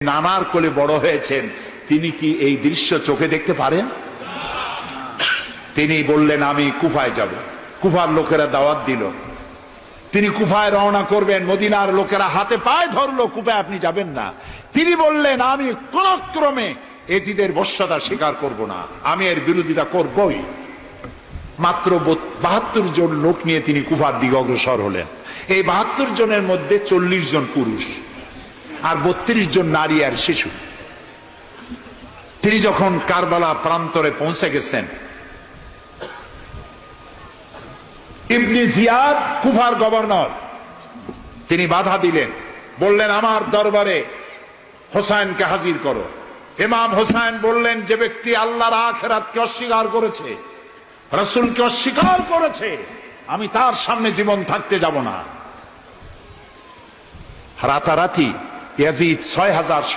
নানার কোলে বড় হয়েছেন, তিনি কি এই দৃশ্য চোখে দেখতে পারেন? তিনি বললেন আমি কুফায় যাব। কুফার লোকেরা দাওয়াত দিল, তিনি কুফায় রওনা করবেন। মদিনার লোকেরা হাতে পায়ে ধরলো, কুফায় আপনি যাবেন না। তিনি বললেন আমি কোন ক্রমে এজিদের বশ্যতা স্বীকার করব না, আমি এর বিরোধিতা করবই। মাত্র 72 জন লোক নিয়ে তিনি কুফার দিকে অগ্রসর হলেন। এই 72 জনের মধ্যে 40 জন পুরুষ আর 32 জন নারী আর শিশু। তিনি যখন কারবালা প্রান্তরে পৌঁছে গেছেন, ইবনে জিয়াদ কুফার গভর্নর, তিনি বাধা দিলেন, বললেন আমার দরবারে হোসাইনকে হাজির করো। ইমাম হোসাইন বললেন যে ব্যক্তি আল্লাহর আখিরাতকে অস্বীকার করেছে, রাসূলকে অস্বীকার করেছে, আমি তার সামনে জীবন থাকতে যাব না। রাতারাতি ইয়াজিদ 6000